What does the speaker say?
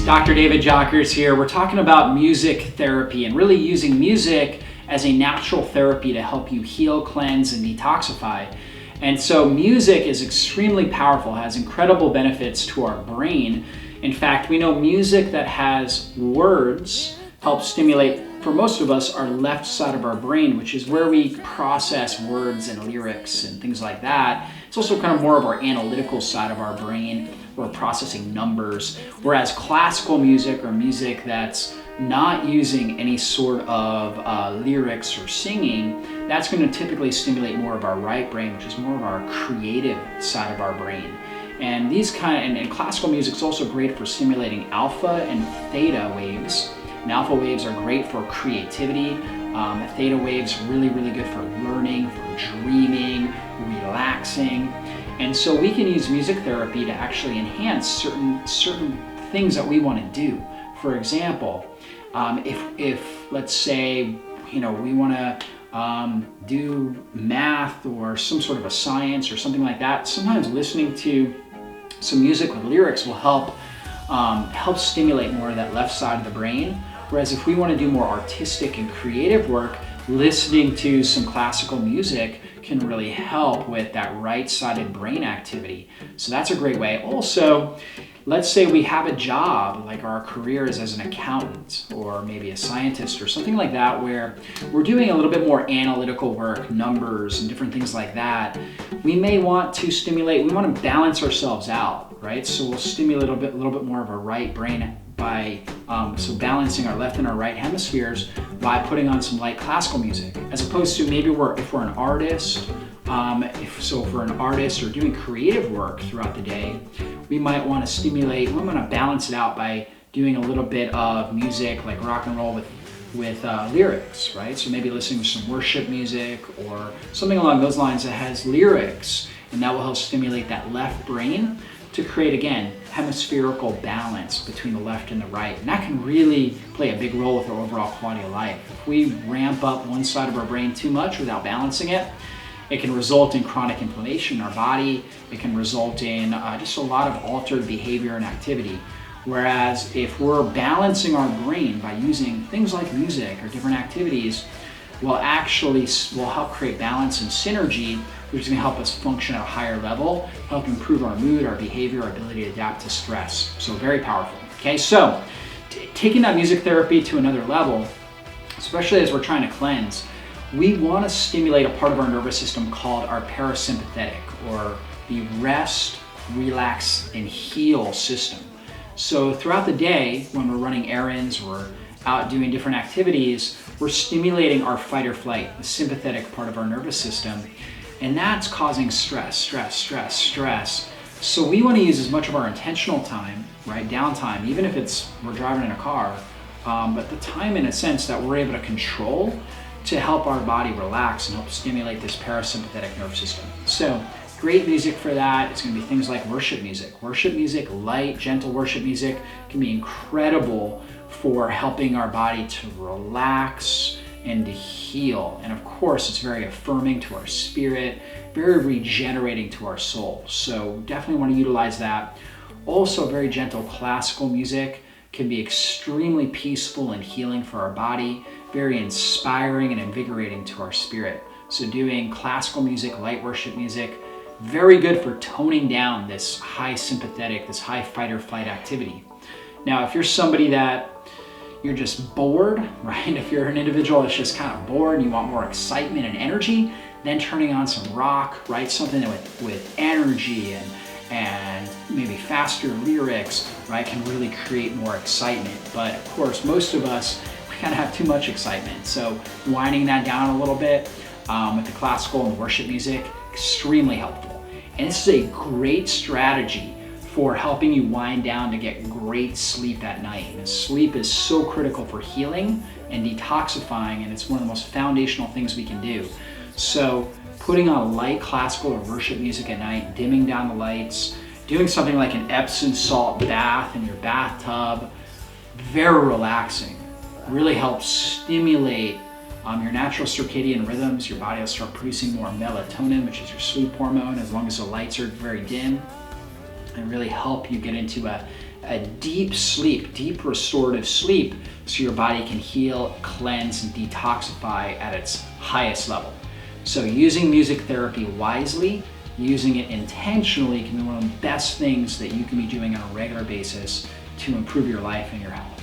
Dr. David Jockers here. We're talking about music therapy and really using music as a natural therapy to help you heal, cleanse, and detoxify. And so music is extremely powerful, has incredible benefits to our brain. In fact, we know music that has words helps stimulate, for most of us, our left side of our brain, which is where we process words and lyrics and things like that. It's also kind of more of our analytical side of our brain. We're processing numbers, whereas classical music or music that's not using any sort of lyrics or singing, that's going to typically stimulate more of our right brain, which is more of our creative side of our brain. And these and classical music is also great for stimulating alpha and theta waves. And alpha waves are great for creativity. Theta waves really good for learning, for dreaming, relaxing. And so we can use music therapy to actually enhance certain things that we want to do. For example, if let's say we want to do math or some sort of a science or something like that, sometimes listening to some music with lyrics will help stimulate more of that left side of the brain. Whereas if we want to do more artistic and creative work, listening to some classical music can really help with that right-sided brain activity. So that's a great way. Also, let's say we have a job, like our career is as an accountant or maybe a scientist or something like that, where we're doing a little bit more analytical work, numbers and different things like that. We may want to we want to balance ourselves out, right? So we'll stimulate a little bit more of our right brain by balancing our left and our right hemispheres by putting on some light classical music, as opposed to maybe if we're an artist, if we're an artist or doing creative work throughout the day, we might want to balance it out by doing a little bit of music like rock and roll with lyrics, right? So maybe listening to some worship music or something along those lines that has lyrics, and that will help stimulate that left brain to create, again, hemispherical balance between the left and the right. And that can really play a big role with our overall quality of life. If we ramp up one side of our brain too much without balancing it, it can result in chronic inflammation in our body. It can result in just a lot of altered behavior and activity. Whereas if we're balancing our brain by using things like music or different activities, will help create balance and synergy, which is going to help us function at a higher level, help improve our mood, our behavior, our ability to adapt to stress. So very powerful. Okay, so taking that music therapy to another level, especially as we're trying to cleanse, we want to stimulate a part of our nervous system called our parasympathetic, or the rest, relax, and heal system. So throughout the day, when we're running errands, we're out doing different activities, we're stimulating our fight or flight, the sympathetic part of our nervous system, and that's causing stress. So we want to use as much of our intentional time, right, downtime, even if we're driving in a car, but the time in a sense that we're able to control to help our body relax and help stimulate this parasympathetic nervous system. So great music for that. It's going to be things like worship music. Worship music, light, gentle worship music, can be incredible for helping our body to relax and to heal. And of course, it's very affirming to our spirit, very regenerating to our soul. So definitely want to utilize that. Also, very gentle classical music can be extremely peaceful and healing for our body, very inspiring and invigorating to our spirit. So doing classical music, light worship music, very good for toning down this high sympathetic, this high fight or flight activity. Now, if you're somebody that you're just bored, right? If you're an individual that's just kind of bored and you want more excitement and energy, then turning on some rock, right? Something with energy and maybe faster lyrics, right, can really create more excitement. But of course, most of us, we kind of have too much excitement. So winding that down a little bit with the classical and worship music, extremely helpful. And this is a great strategy for helping you wind down to get great sleep at night. And sleep is so critical for healing and detoxifying, and it's one of the most foundational things we can do. So putting on light classical or worship music at night, dimming down the lights, doing something like an Epsom salt bath in your bathtub, very relaxing, really helps stimulate your natural circadian rhythms. Your body will start producing more melatonin, which is your sleep hormone, as long as the lights are very dim, and really help you get into a a deep sleep, deep restorative sleep, so your body can heal, cleanse, and detoxify at its highest level. So using music therapy wisely, using it intentionally, can be one of the best things that you can be doing on a regular basis to improve your life and your health.